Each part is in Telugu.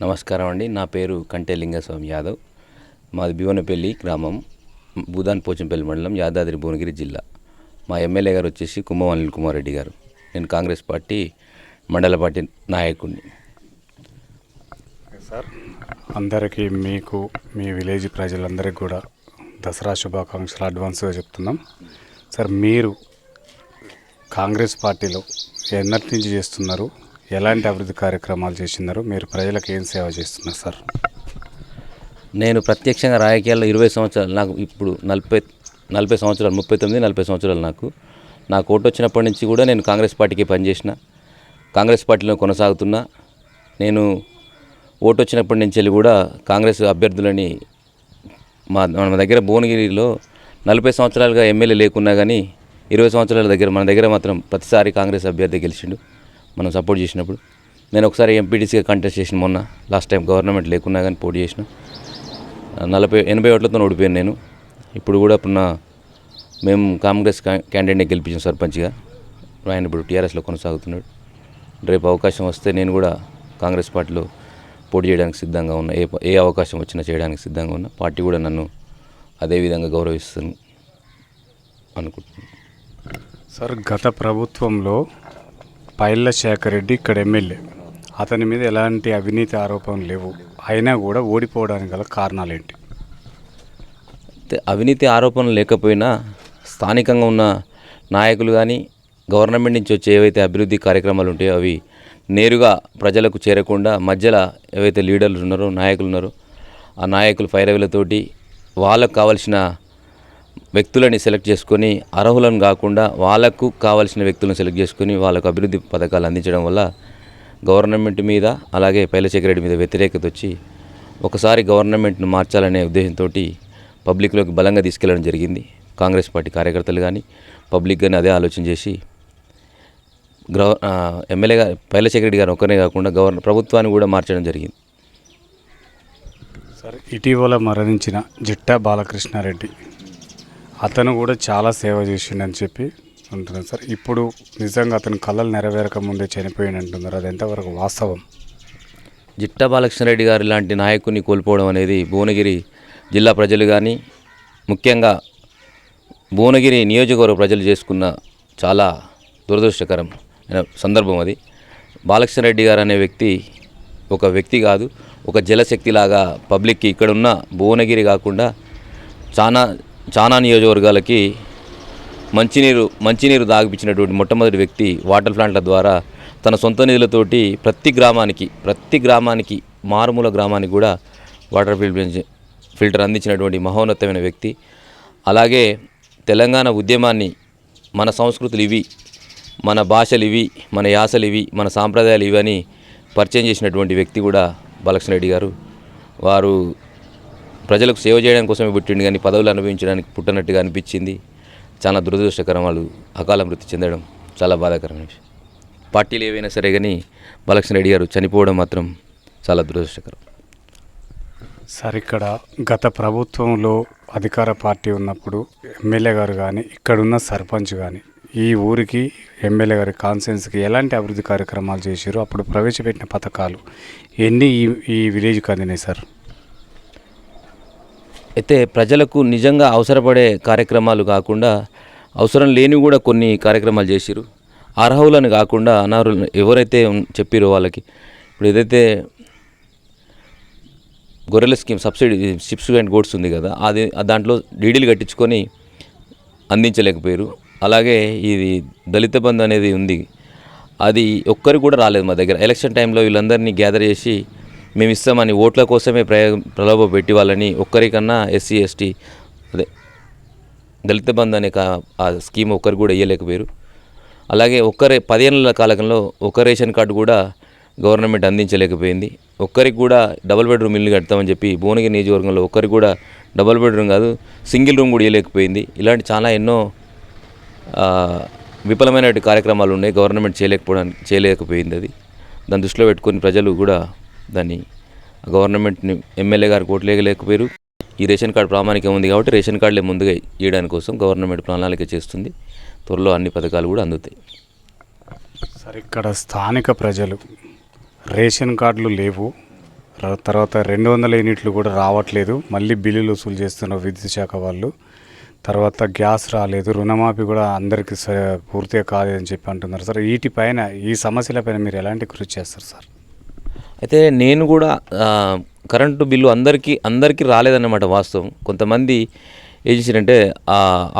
నమస్కారం అండి. నా పేరు కంటే లింగస్వామి యాదవ్. మాది భీవనపల్లి గ్రామం, భూదాన్ పోచంపల్లి మండలం, యాదాద్రి భువనగిరి జిల్లా. మా ఎమ్మెల్యే గారు వచ్చేసి కుమ్మం అనిల్ కుమార్ రెడ్డి గారు. నేను కాంగ్రెస్ పార్టీ మండల పార్టీ నాయకుడిని. సార్, అందరికీ మీకు మీ విలేజ్ ప్రజలందరికీ కూడా దసరా శుభాకాంక్షలు అడ్వాన్స్గా చెప్తున్నాం. సార్, మీరు కాంగ్రెస్ పార్టీలో ఎన్నటి నుంచి చేస్తున్నారు? ఎలాంటి అభివృద్ధి కార్యక్రమాలు చేస్తున్నారు? మీరు ప్రజలకు ఏం సేవ చేస్తున్నారు సార్? నేను ప్రత్యక్షంగా రాజకీయాల్లో 20 సంవత్సరాలు, నాకు ఇప్పుడు 40 సంవత్సరాలు, 39-40 సంవత్సరాలు. నాకు ఓటు వచ్చినప్పటి నుంచి కూడా నేను కాంగ్రెస్ పార్టీకి పనిచేసిన, కాంగ్రెస్ పార్టీలో కొనసాగుతున్నా. నేను ఓటు వచ్చినప్పటి నుంచి వెళ్ళి కూడా కాంగ్రెస్ అభ్యర్థులని మన దగ్గర భువనగిరిలో 40 సంవత్సరాలుగా ఎమ్మెల్యే లేకున్నా కానీ 20 సంవత్సరాల దగ్గర మన దగ్గర మాత్రం ప్రతిసారి కాంగ్రెస్ అభ్యర్థి గెలిచిండు. మనం సపోర్ట్ చేసినప్పుడు నేను ఒకసారి ఎంపీటీసీగా కంటెస్ట్ చేసిన, మొన్న లాస్ట్ టైం గవర్నమెంట్ లేకున్నా కానీ పోటీ చేసిన. 80 ఓట్లతో ఓడిపోయాను నేను. ఇప్పుడు కూడా మేము కాంగ్రెస్ క్యాండిడేట్ని గెలిపించాం సర్పంచ్గా. ఆయన ఇప్పుడు టీఆర్ఎస్లో కొనసాగుతున్నాడు. రేపు అవకాశం వస్తే నేను కూడా కాంగ్రెస్ పార్టీలో పోటీ చేయడానికి సిద్ధంగా ఉన్నా. ఏ అవకాశం వచ్చినా చేయడానికి సిద్ధంగా ఉన్నా. పార్టీ కూడా నన్ను అదేవిధంగా గౌరవిస్తాను అనుకుంటున్నాను. సార్, గత ప్రభుత్వంలో పైళ్ళ శేఖర్ రెడ్డి ఇక్కడ ఎమ్మెల్యే, అతని మీద ఎలాంటి అవినీతి ఆరోపణలు లేవు, అయినా కూడా ఓడిపోవడానికి గల కారణాలు ఏంటి? అవినీతి ఆరోపణలు లేకపోయినా స్థానికంగా ఉన్న నాయకులు కానీ గవర్నమెంట్ నుంచి వచ్చే ఏవైతే అభివృద్ధి కార్యక్రమాలు ఉంటాయో అవి నేరుగా ప్రజలకు చేరకుండా మధ్యలో ఏవైతే లీడర్లు ఉన్నారో, నాయకులు ఉన్నారో, ఆ నాయకులు ఫైరవీలతోటి వాళ్ళకు కావాల్సిన వ్యక్తులని సెలెక్ట్ చేసుకొని, అర్హులను కాకుండా వాళ్ళకు కావాల్సిన వ్యక్తులను సెలెక్ట్ చేసుకొని వాళ్ళకు అభివృద్ధి పథకాలు అందించడం వల్ల గవర్నమెంట్ మీద, అలాగే పైలశేఖర్ రెడ్డి మీద వ్యతిరేకత వచ్చి ఒకసారి గవర్నమెంట్ను మార్చాలనే ఉద్దేశంతో పబ్లిక్లోకి బలంగా తీసుకెళ్లడం జరిగింది. కాంగ్రెస్ పార్టీ కార్యకర్తలు కానీ పబ్లిక్ కానీ అదే ఆలోచన చేసి ఎమ్మెల్యేగా పైలశేఖర్ రెడ్డి గారు ఒక్కనే కాకుండా ప్రభుత్వాన్ని కూడా మార్చడం జరిగింది. సార్, ఇటీవల మరణించిన జిట్టా బాలకృష్ణారెడ్డి, అతను కూడా చాలా సేవ చేసిండని చెప్పి అంటున్నారు సార్. ఇప్పుడు నిజంగా అతను కళలు నెరవేరక ముందే చనిపోయింది అంటున్నారు, అది ఎంతవరకు వాస్తవం? జిట్టా బాలకృష్ణారెడ్డి గారు లాంటి నాయకుని కోల్పోవడం అనేది భువనగిరి జిల్లా ప్రజలు కానీ ముఖ్యంగా భువనగిరి నియోజకవర్గ ప్రజలు చేసుకున్న చాలా దురదృష్టకరం సందర్భం అది. బాలకృష్ణారెడ్డి గారు అనే వ్యక్తి ఒక వ్యక్తి కాదు, ఒక జలశక్తిలాగా పబ్లిక్కి ఇక్కడున్న భువనగిరి కాకుండా చాలా నియోజకవర్గాలకి మంచినీరు దాగిపించినటువంటి మొట్టమొదటి వ్యక్తి. వాటర్ ప్లాంట్ల ద్వారా తన సొంత నిధులతోటి ప్రతి గ్రామానికి మారుమూల గ్రామానికి కూడా వాటర్ ఫిల్టర్ అందించినటువంటి మహోన్నతమైన వ్యక్తి. అలాగే తెలంగాణ ఉద్యమాన్ని, మన సంస్కృతులు ఇవి, మన భాషలు ఇవి, మన యాసలు ఇవి, మన సాంప్రదాయాలు ఇవి అని పరిచయం చేసినటువంటి వ్యక్తి కూడా బాలకృష్ణారెడ్డి గారు. వారు ప్రజలకు సేవ చేయడం కోసమే పుట్టిండు కానీ పదవులు అనుభవించడానికి పుట్టనట్టుగా అనిపించింది. చాలా దురదృష్టకరం. వాళ్ళు అకాల మృతి చెందడం చాలా బాధాకరమైన విషయం. పార్టీలు ఏవైనా సరే కానీ బాలకృష్ణారెడ్డి గారు చనిపోవడం మాత్రం చాలా దురదృష్టకరం. సార్, ఇక్కడ గత ప్రభుత్వంలో అధికార పార్టీ ఉన్నప్పుడు ఎమ్మెల్యే గారు కానీ ఇక్కడున్న సర్పంచ్ కానీ ఈ ఊరికి ఎమ్మెల్యే గారి కాన్సెన్స్కి ఎలాంటి అభివృద్ధి కార్యక్రమాలు చేశారు? అప్పుడు ప్రవేశపెట్టిన పథకాలు ఎన్ని ఈ విలేజ్కి అందినాయి సార్? అయితే ప్రజలకు నిజంగా అవసరపడే కార్యక్రమాలు కాకుండా అవసరం లేనివి కూడా కొన్ని కార్యక్రమాలు చేసిరు. అర్హులను కాకుండా అనర్హులను ఎవరైతే చెప్పిరో వాళ్ళకి, ఇప్పుడు ఏదైతే గొర్రెల స్కీమ్ సబ్సిడీ షిప్స్ అండ్ గోడ్స్ ఉంది కదా, అది దాంట్లో డీడీలు కట్టించుకొని అందించలేకపోయారు. అలాగే ఇది దళిత బంధు అనేది ఉంది, అది ఒక్కరికి కూడా రాలేదు మా దగ్గర. ఎలక్షన్ టైంలో వీళ్ళందరినీ గ్యాదర్ చేసి మేము ఇస్తామని ఓట్ల కోసమే ప్రలోభ పెట్టి వాళ్ళని ఒక్కరికన్నా ఎస్సీ ఎస్టీ అదే దళిత బంధు అనే ఆ స్కీమ్ ఒక్కరికి కూడా ఇవ్వలేకపోయారు. అలాగే 10 ఏళ్ళ కాలంలో ఒక రేషన్ కార్డు కూడా గవర్నమెంట్ అందించలేకపోయింది. ఒక్కరికి కూడా డబుల్ బెడ్రూమ్ ఇల్లు కడతామని చెప్పి భువనగిరి నియోజకవర్గంలో ఒక్కరికి కూడా డబుల్ బెడ్రూమ్ కాదు, సింగిల్ రూమ్ కూడా ఇవ్వలేకపోయింది. ఇలాంటి చాలా ఎన్నో విఫలమైన కార్యక్రమాలు ఉన్నాయి. గవర్నమెంట్ చేయలేకపోయింది. అది దాన్ని దృష్టిలో పెట్టుకొని ప్రజలు కూడా దాన్ని గవర్నమెంట్ని ఎమ్మెల్యే గారికి ఓట్లేయలేకపోయారు. ఈ రేషన్ కార్డు ప్రామాణికం ఉంది కాబట్టి రేషన్ కార్డులే ముందుగా ఇవ్వడానికి కోసం గవర్నమెంట్ ప్రణాళిక చేస్తుంది. త్వరలో అన్ని పథకాలు కూడా అందుతాయి. సార్, ఇక్కడ స్థానిక ప్రజలు రేషన్ కార్డులు లేవు, తర్వాత 200 యూనిట్లు కూడా రావట్లేదు, మళ్ళీ బిల్లులు వసూలు చేస్తున్నారు విద్యుత్ శాఖ వాళ్ళు. తర్వాత గ్యాస్ రాలేదు, రుణమాఫీ కూడా అందరికీ పూర్తిగా కాలేదని చెప్పి అంటున్నారు సార్. వీటిపైన ఈ సమస్యలపైన మీరు ఎలాంటి కృషి చేస్తారు సార్? అయితే నేను కూడా కరెంటు బిల్లు అందరికీ రాలేదన్నమాట వాస్తవం. కొంతమంది ఏం చేశారంటే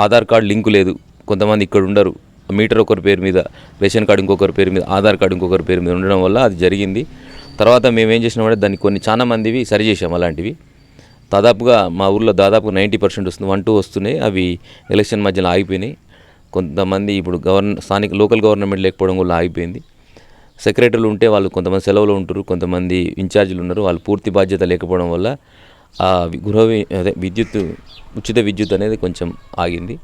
ఆధార్ కార్డు లింకు లేదు, కొంతమంది ఇక్కడ ఉండరు, మీటర్ ఒకరి పేరు మీద, రేషన్ కార్డు ఇంకొకరి పేరు మీద, ఆధార్ కార్డు ఇంకొకరి పేరు మీద ఉండడం వల్ల అది జరిగింది. తర్వాత మేము ఏం చేసినామంటే దాన్ని కొన్ని చాలా మందివి సరి చేసాం. అలాంటివి దాదాపుగా మా ఊర్లో దాదాపు 90% వస్తుంది, 1-2 వస్తున్నాయి. అవి ఎలక్షన్ మధ్యలో ఆగిపోయినాయి. కొంతమంది ఇప్పుడు స్థానిక లోకల్ గవర్నమెంట్ లేకపోవడం వల్ల ఆగిపోయింది. సెక్రటరీలు ఉంటే వాళ్ళు కొంతమంది సెలవులో ఉంటారు, కొంతమంది ఇన్ఛార్జీలు ఉన్నారు, వాళ్ళు పూర్తి బాధ్యత లేకపోవడం వల్ల ఉచిత విద్యుత్ అనేది కొంచెం ఆగింది.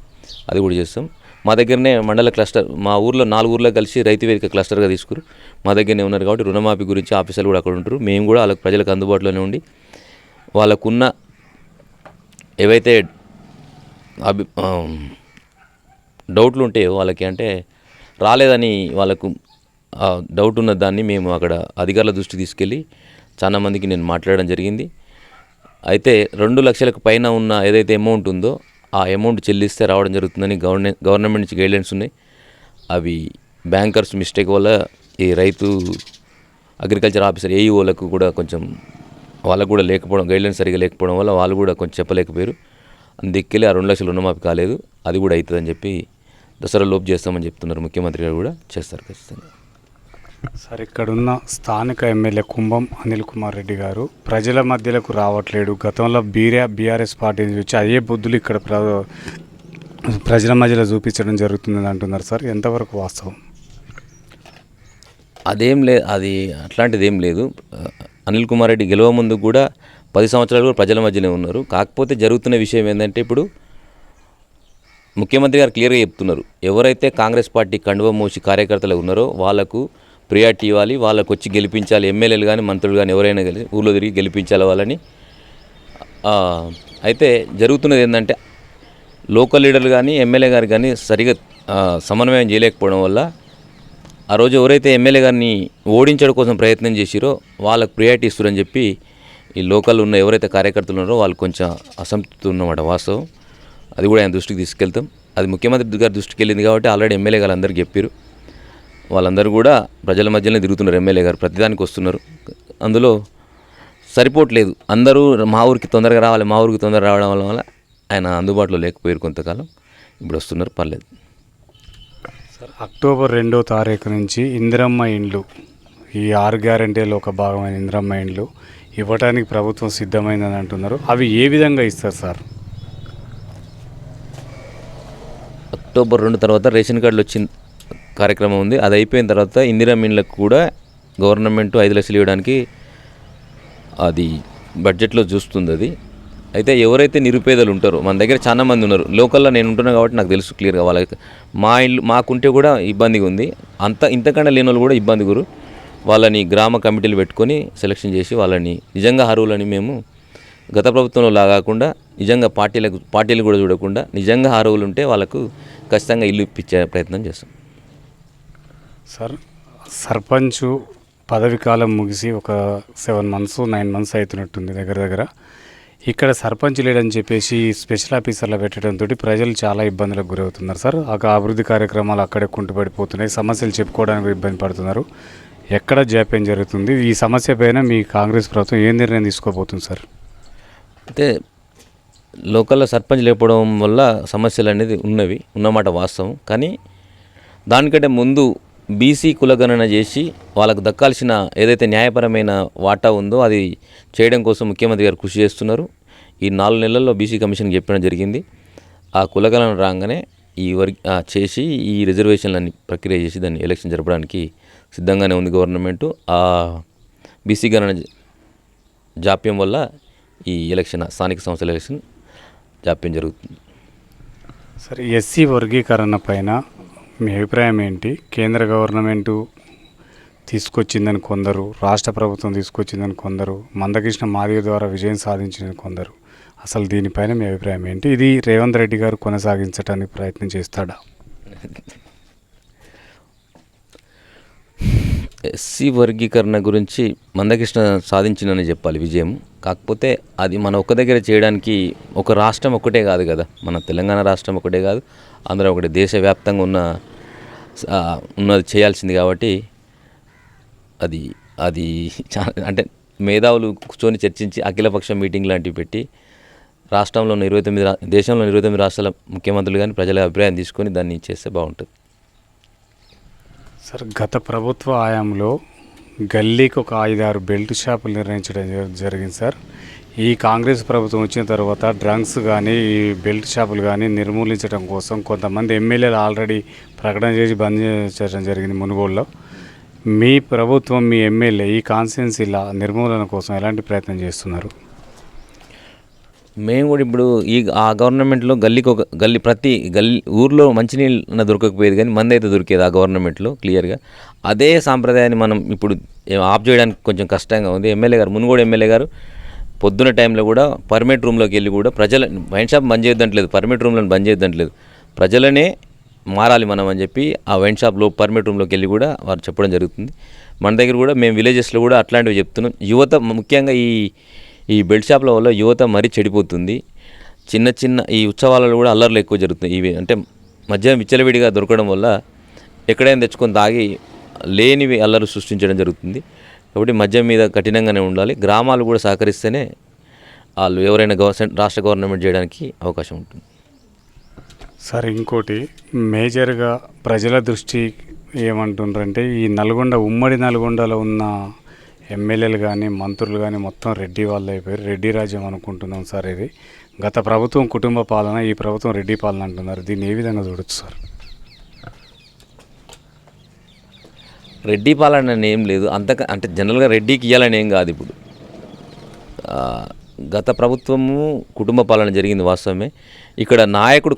అది కూడా చేస్తాం. మా దగ్గరనే మండల క్లస్టర్, మా ఊర్లో 4 ఊర్లో కలిసి రైతు వేదిక క్లస్టర్గా తీసుకురు. మా దగ్గరనే ఉన్నారు కాబట్టి రుణమాఫీ గురించి ఆఫీసర్లు కూడా అక్కడ ఉంటారు. మేము కూడా వాళ్ళకి ప్రజలకు అందుబాటులోనే ఉండి వాళ్ళకున్న ఏవైతే డౌట్లు ఉంటాయో వాళ్ళకి, అంటే రాలేదని వాళ్ళకు డౌట్ ఉన్న దాన్ని మేము అక్కడ అధికారుల దృష్టికి తీసుకెళ్ళి చాలా మందికి నేను మాట్లాడడం జరిగింది. అయితే 2 లక్షలకు పైన ఉన్న ఏదైతే అమౌంట్ ఉందో ఆ అమౌంట్ చెల్లిస్తే రావడం జరుగుతుందని గవర్నమెంట్ నుంచి గైడ్లైన్స్ ఉన్నాయి. అవి బ్యాంకర్స్ మిస్టేక్ వల్ల ఈ రైతు అగ్రికల్చర్ ఆఫీసర్ ఏఈఓలకు కూడా కొంచెం వాళ్ళకు కూడా లేకపోవడం, గైడ్లైన్స్ సరిగా లేకపోవడం వల్ల వాళ్ళు కూడా కొంచెం చెప్పలేకపోయారు. అందుకెళ్ళి ఆ 2 లక్షల రుణమాఫీ కాలేదు. అది కూడా అవుతుందని చెప్పి దసరా లోపు చేస్తామని చెప్తున్నారు. ముఖ్యమంత్రి గారు కూడా చేస్తారు ఖచ్చితంగా. సార్, ఇక్కడున్న స్థానిక ఎమ్మెల్యే కుంభం అనిల్ కుమార్ రెడ్డి గారు ప్రజల మధ్యలోకి రావట్లేడు. గతంలో బీఆర్ఎస్ పార్టీ వచ్చి అయ్యే బుద్ధులు ఇక్కడ ప్రజల మధ్యలో చూపించడం జరుగుతుందని అంటున్నారు సార్. ఎంతవరకు వాస్తవం? అది అట్లాంటిది ఏం లేదు. అనిల్ కుమార్ రెడ్డి గెలవ ముందు కూడా 10 సంవత్సరాలు కూడా ప్రజల మధ్యనే ఉన్నారు. కాకపోతే జరుగుతున్న విషయం ఏంటంటే ఇప్పుడు ముఖ్యమంత్రి గారు క్లియర్గా చెప్తున్నారు, ఎవరైతే కాంగ్రెస్ పార్టీ కండువ మోసి కార్యకర్తలు ఉన్నారో వాళ్ళకు ప్రియారిటీ ఇవ్వాలి, వాళ్ళకు వచ్చి గెలిపించాలి. ఎమ్మెల్యేలు కానీ మంత్రులు కానీ ఎవరైనా ఊళ్ళో తిరిగి గెలిపించాలి వాళ్ళని. అయితే జరుగుతున్నది ఏంటంటే లోకల్ లీడర్లు కానీ ఎమ్మెల్యే గారు కానీ సరిగా సమన్వయం చేయలేకపోవడం వల్ల ఆ రోజు ఎవరైతే ఎమ్మెల్యే గారిని ఓడించడం కోసం ప్రయత్నం చేసిరో వాళ్ళకు ప్రియారిటీ ఇస్తారని చెప్పి ఈ లోకల్ ఉన్న ఎవరైతే కార్యకర్తలు ఉన్నారో వాళ్ళు కొంచెం అసంతృప్తి ఉన్నమాట వాస్తవం. అది కూడా ఆయన దృష్టికి తీసుకెళ్తాం. అది ముఖ్యమంత్రి గారి దృష్టికి వెళ్ళింది కాబట్టి ఆల్రెడీ ఎమ్మెల్యే గారు అందరికీ చెప్పారు. వాళ్ళందరూ కూడా ప్రజల మధ్యలోనే తిరుగుతున్నారు. ఎమ్మెల్యే గారు ప్రతిదానికి వస్తున్నారు. అందులో సరిపోవట్లేదు. అందరూ మా ఊరికి తొందరగా రావడం వల్ల ఆయన అందుబాటులో లేకపోయారు కొంతకాలం. ఇప్పుడు వస్తున్నారు, పర్లేదు. సార్, అక్టోబర్ 2వ తారీఖు నుంచి ఇందిరమ్మ ఇండ్లు, ఈ 6 గ్యారెంటీలో ఒక భాగమైన ఇందిరమ్మ ఇండ్లు ఇవ్వడానికి ప్రభుత్వం సిద్ధమైందని అంటున్నారు. అవి ఏ విధంగా ఇస్తారు సార్? అక్టోబర్ 2 తర్వాత రేషన్ కార్డులు వచ్చిన కార్యక్రమం ఉంది. అది అయిపోయిన తర్వాత ఇందిరమ్మ ఇండ్లకు కూడా గవర్నమెంట్ 5 లక్షలు ఇవ్వడానికి అది బడ్జెట్లో చూస్తుంది. అది అయితే ఎవరైతే నిరుపేదలు ఉంటారో మన దగ్గర చాలా మంది ఉన్నారు. లోకల్లో నేను ఉంటున్నాను కాబట్టి నాకు తెలుసు క్లియర్గా. వాళ్ళకి మాకుంటే కూడా ఇబ్బందిగా ఉంది. ఇంతకన్నా లేని వాళ్ళు కూడా ఇబ్బంది గురు. వాళ్ళని గ్రామ కమిటీలు పెట్టుకొని సెలక్షన్ చేసి వాళ్ళని నిజంగా అర్హులని మేము గత ప్రభుత్వంలో లాగాకుండా నిజంగా పార్టీలు కూడా చూడకుండా నిజంగా అర్హులు ఉంటే వాళ్ళకు ఖచ్చితంగా ఇల్లు ఇప్పించే ప్రయత్నం చేస్తాం. సార్, సర్పంచ్ పదవి కాలం ముగిసి ఒక 7 months 9 months అవుతున్నట్టుంది దగ్గర. ఇక్కడ సర్పంచ్ లేడని చెప్పేసి స్పెషల్ ఆఫీసర్లు పెట్టడంతో ప్రజలు చాలా ఇబ్బందులకు గురవుతున్నారు సార్. అభివృద్ధి కార్యక్రమాలు అక్కడే కుంటుపడిపోతున్నాయి, సమస్యలు చెప్పుకోవడానికి ఇబ్బంది పడుతున్నారు. ఎక్కడ జాప్యం జరుగుతుంది? ఈ సమస్య పైన మీ కాంగ్రెస్ ప్రభుత్వం ఏ నిర్ణయం తీసుకోబోతుంది సార్? అయితే లోకల్లో సర్పంచ్ లేకపోవడం వల్ల సమస్యలు అనేది ఉన్నమాట వాస్తవం. కానీ దానికంటే ముందు బీసీ కులగణన చేసి వాళ్ళకు దక్కాల్సిన ఏదైతే న్యాయపరమైన వాటా ఉందో అది చేయడం కోసం ముఖ్యమంత్రి గారు కృషి చేస్తున్నారు. ఈ 4 నెలల్లో బీసీ కమిషన్కి చెప్పడం జరిగింది. ఆ కులగణన రాగానే చేసి ఈ రిజర్వేషన్లన్నీ ప్రక్రియ చేసి దాన్ని ఎలక్షన్ జరపడానికి సిద్ధంగానే ఉంది గవర్నమెంటు. ఆ బీసీ గణన జాప్యం వల్ల ఈ స్థానిక సంస్థల ఎలక్షన్ జాప్యం జరుగుతుంది. సరే, ఎస్సీ వర్గీకరణ పైన మీ అభిప్రాయం ఏంటి? కేంద్ర గవర్నమెంటు తీసుకొచ్చిందని కొందరు, రాష్ట్ర ప్రభుత్వం తీసుకొచ్చిందని కొందరు, మందకృష్ణ మాదిగ ద్వారా విజయం సాధించిందని కొందరు. అసలు దీనిపైన మీ అభిప్రాయం ఏంటి? ఇది రేవంత్ రెడ్డి గారు కొనసాగించడానికి ప్రయత్నం చేస్తాడా? ఎస్సీ వర్గీకరణ గురించి మందకృష్ణ సాధించిందని చెప్పాలి విజయం. కాకపోతే అది మన ఒక్క దగ్గర చేయడానికి ఒక రాష్ట్రం ఒక్కటే కాదు కదా, మన తెలంగాణ రాష్ట్రం ఒకటే కాదు, ఆంధ్ర ఒకటే, దేశవ్యాప్తంగా ఉన్నది చేయాల్సింది. కాబట్టి అది అది అంటే మేధావులు కూర్చొని చర్చించి అఖిలపక్ష మీటింగ్ లాంటివి పెట్టి రాష్ట్రంలో ఉన్న 29 దేశంలో 29 రాష్ట్రాల ముఖ్యమంత్రులు కానీ ప్రజల అభిప్రాయం తీసుకొని దాన్ని చేస్తే బాగుంటుంది. సార్, గత ప్రభుత్వ హయాంలో గల్లీకి ఒక 5-6 బెల్ట్ షాపులు నిర్వహించడం జరిగింది సార్. ఈ కాంగ్రెస్ ప్రభుత్వం వచ్చిన తర్వాత డ్రగ్స్ కానీ ఈ బెల్ట్ షాపులు కానీ నిర్మూలించడం కోసం కొంతమంది ఎమ్మెల్యేలు ఆల్రెడీ ప్రకటన చేసి బంద్ చేయడం జరిగింది మునుగోడులో. మీ ప్రభుత్వం, మీ ఎమ్మెల్యే ఈ కాన్స్టిట్యున్సీల నిర్మూలన కోసం ఎలాంటి ప్రయత్నం చేస్తున్నారు? మేము కూడా ఇప్పుడు ఆ గవర్నమెంట్లో ప్రతి ఊర్లో మంచినీళ్ళు దొరకకపోయేది, కానీ మంది అయితే దొరికేది ఆ గవర్నమెంట్లో క్లియర్గా. అదే సాంప్రదాయాన్ని మనం ఇప్పుడు ఆఫ్ చేయడానికి కొంచెం కష్టంగా ఉంది. మునుగోడు ఎమ్మెల్యే గారు పొద్దున టైంలో కూడా పర్మిట్ రూమ్లోకి వెళ్ళి కూడా వైన్ షాప్ బంద్ చేయొద్దంటలేదు, పర్మిట్ రూమ్లను బంద్ చేయొద్దంటలేదు, ప్రజలనే మారాలి మనం అని చెప్పి ఆ వైన్ షాప్లో పర్మిట్ రూమ్లోకి వెళ్ళి కూడా వారు చెప్పడం జరుగుతుంది. మన దగ్గర కూడా మేము విలేజెస్లో కూడా అట్లాంటివి చెప్తున్నాం. యువత ముఖ్యంగా ఈ బెల్ట్ షాప్ల వల్ల యువత మరీ చెడిపోతుంది. చిన్న ఈ ఉత్సవాలలో కూడా అల్లర్లు ఎక్కువ జరుగుతుంది. ఇవి అంటే మద్యం విచ్చలవిడిగా దొరకడం వల్ల ఎక్కడైనా తెచ్చుకొని తాగి లేనివి అల్లరు సృష్టించడం జరుగుతుంది. కాబట్టి మద్యం మీద కఠినంగానే ఉండాలి. గ్రామాలు కూడా సహకరిస్తేనే వాళ్ళు ఎవరైనా రాష్ట్ర గవర్నమెంట్ చేయడానికి అవకాశం ఉంటుంది. సార్, ఇంకోటి మేజర్గా ప్రజల దృష్టి ఏమంటుండ్రంటే ఈ ఉమ్మడి నల్గొండలో ఉన్న ఎమ్మెల్యేలు కానీ మంత్రులు కానీ మొత్తం రెడ్డి వాళ్ళు అయిపోయారు, రెడ్డి రాజ్యం అనుకుంటున్నాం సార్. ఇది గత ప్రభుత్వం కుటుంబ పాలన, ఈ ప్రభుత్వం రెడ్డి పాలన అంటున్నారు. దీన్ని ఏ విధంగా చూడొచ్చు సార్? రెడ్డి పాలన అని ఏం లేదు, అంటే జనరల్గా రెడ్డికి ఇవ్వాలని ఏం కాదు. ఇప్పుడు గత ప్రభుత్వము కుటుంబ పాలన జరిగింది వాస్తవమే. ఇక్కడ నాయకుడు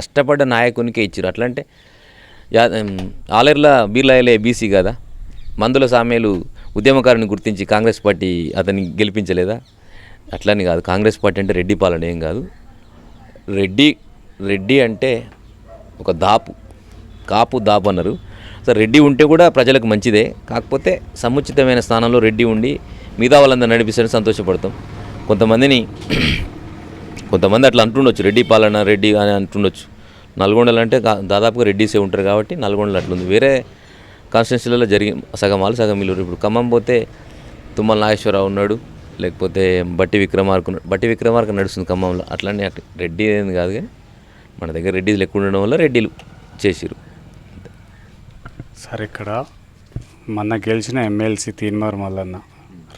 కష్టపడ్డ నాయకునికే ఇచ్చారు. అట్లా అంటే ఆలేర్ల బీర్లాయలే బీసీ కదా, మందుల సామేలు ఉద్యమకారుని గుర్తించి కాంగ్రెస్ పార్టీ అతన్ని గెలిపించలేదా? అట్లని కాదు, కాంగ్రెస్ పార్టీ అంటే రెడ్డి పాలన ఏం కాదు. రెడ్డి అంటే ఒక కాపు దాపు అన్నారు. సో రెడ్డి ఉంటే కూడా ప్రజలకు మంచిదే. కాకపోతే సముచితమైన స్థానంలో రెడ్డి ఉండి మిగతా వాళ్ళందరూ నడిపిస్తారని సంతోషపడతాం. కొంతమంది అట్లా అంటుండొచ్చు, రెడ్డి పాలన రెడ్డి అని అంటుండొచ్చు. నల్గొండలు అంటే దాదాపుగా రెడ్డిసే ఉంటారు కాబట్టి నల్గొండలు అట్లుంది. వేరే కాన్స్టిట్యున్సీలలో సగం వాళ్ళు సగం వీళ్ళు. ఇప్పుడు ఖమ్మం పోతే తుమ్మల నాగేశ్వరరావు ఉన్నాడు, లేకపోతే బట్టి విక్రమార్క నడుస్తుంది ఖమ్మంలో. అట్లనే రెడ్డి ఏం కాదు, కానీ మన దగ్గర రెడ్డిలు ఎక్కువ ఉండడం వల్ల రెడ్డిలు చేసిరు. సార్, ఇక్కడ మొన్న గెలిచిన ఎమ్మెల్సీ తీన్మార్ మల్లన్న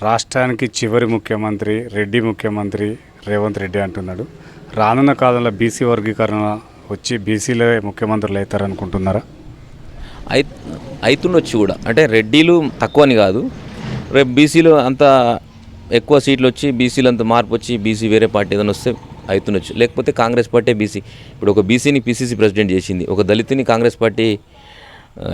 రాష్ట్రానికి చివరి ముఖ్యమంత్రి, రెడ్డి ముఖ్యమంత్రి రేవంత్ రెడ్డి అంటున్నాడు. రానున్న కాలంలో బీసీ వర్గీకరణ వచ్చి బీసీలే ముఖ్యమంత్రులు అవుతారనుకుంటున్నారా? అవుతుండొచ్చు కూడా. అంటే రెడ్డిలు తక్కువని కాదు, రేపు బీసీలో అంత ఎక్కువ సీట్లు వచ్చి బీసీలు అంత మార్పు వచ్చి బీసీ వేరే పార్టీ ఏదైనా వస్తే అవుతుండొచ్చు. లేకపోతే కాంగ్రెస్ పార్టీ ఇప్పుడు ఒక బీసీని పీసీసీ ప్రెసిడెంట్ చేసింది, ఒక దళితుని కాంగ్రెస్ పార్టీ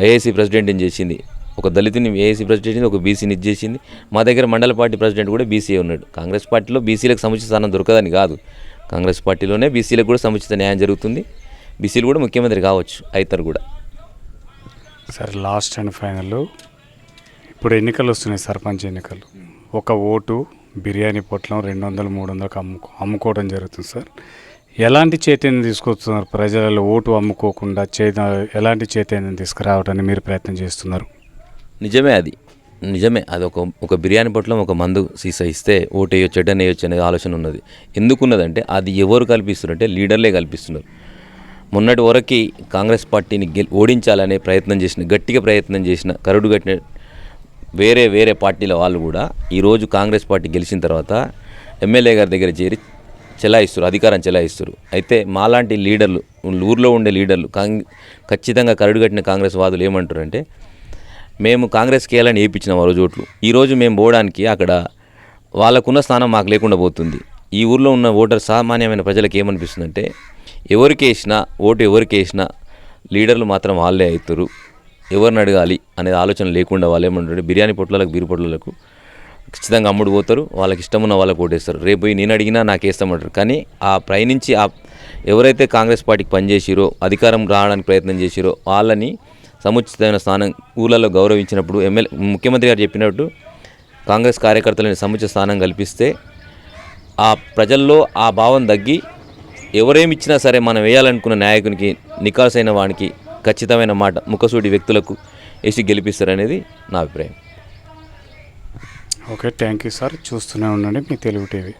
ఏఐసీ ప్రెసిడెంట్ని చేసింది, ఒక దళితుని ఏఐసీ ప్రెసిడెంట్ చేసింది, ఒక బీసీని చేసింది. మా దగ్గర మండల పార్టీ ప్రెసిడెంట్ కూడా బీసీఏ ఉన్నాడు. కాంగ్రెస్ పార్టీలో బీసీలకు సముచిత స్థానం దొరకదని కాదు, కాంగ్రెస్ పార్టీలోనే బీసీలకు కూడా సముచిత న్యాయం జరుగుతుంది. బీసీలు కూడా ముఖ్యమంత్రి కావచ్చు, అవుతారు కూడా. సార్, లాస్ట్ అండ్ ఫైనల్, ఇప్పుడు ఎన్నికలు వస్తున్నాయి, సర్పంచ్ ఎన్నికలు. ఒక ఓటు బిర్యానీ పొట్లం 200-300 అమ్ముకోవడం జరుగుతుంది సార్. ఎలాంటి చైతన్యం తీసుకొస్తున్నారు ప్రజలలో ఓటు అమ్ముకోకుండా? ఎలాంటి చైతన్యం తీసుకురావడానికి మీరు ప్రయత్నం చేస్తున్నారు? నిజమే అది ఒక బిర్యానీ పొట్లం ఒక మందు సీసా ఇస్తే ఓటు వేయొచ్చు, ఎడ్డని వేయొచ్చు అనే ఆలోచన ఉన్నది. ఎందుకున్నదంటే అది ఎవరు కల్పిస్తున్నారంటే లీడర్లే కల్పిస్తున్నారు. మొన్నటి వరకు కాంగ్రెస్ పార్టీని ఓడించాలనే గట్టిగా ప్రయత్నం చేసిన కరుడు కట్టిన వేరే పార్టీల వాళ్ళు కూడా ఈరోజు కాంగ్రెస్ పార్టీ గెలిచిన తర్వాత ఎమ్మెల్యే గారి దగ్గర చేరి అధికారం చెలాయిస్తారు. అయితే మాలాంటి లీడర్లు, ఊర్లో ఉండే లీడర్లు, ఖచ్చితంగా కరుడు కట్టిన కాంగ్రెస్ వాదులు ఏమంటారంటే, మేము కాంగ్రెస్కి వేయాలని వేయించినాం ఆ రోజు ఓట్లు, ఈరోజు మేము పోవడానికి అక్కడ వాళ్ళకున్న స్థానం మాకు లేకుండా పోతుంది. ఈ ఊర్లో ఉన్న ఓటర్ సామాన్యమైన ప్రజలకు ఏమనిపిస్తుందంటే, ఎవరికి వేసినా లీడర్లు మాత్రం వాళ్ళే అవుతారు, ఎవరిని అడగాలి అనే ఆలోచన లేకుండా వాళ్ళు ఏమంటారు, బిర్యానీ పొట్లకు బీరు పొట్లకు ఖచ్చితంగా అమ్ముడు పోతారు, వాళ్ళకి ఇష్టమున్న వాళ్ళకి ఓటేస్తారు. రేపు నేను అడిగినా నాకు వేస్తామంటారు. కానీ ఆ పైనుంచి ఎవరైతే కాంగ్రెస్ పార్టీకి పనిచేసిరో, అధికారం రావడానికి ప్రయత్నం చేసిరో వాళ్ళని సముచితమైన స్థానం ఊళ్ళలో గౌరవించినప్పుడు ముఖ్యమంత్రి గారు చెప్పినట్టు కాంగ్రెస్ కార్యకర్తలని సముచిత స్థానం కల్పిస్తే ఆ ప్రజల్లో ఆ భావం తగ్గి ఎవరేమి ఇచ్చినా సరే మనం వేయాలనుకున్న నాయకునికి నికాసైన వానికి ఖచ్చితమైన మాట ముఖసూడి వ్యక్తులకు వేసి గెలిపిస్తారనేది నా అభిప్రాయం. Okay, thank you sir. చూస్తూనే ఉండండి మీ తెలుగు టీవీ.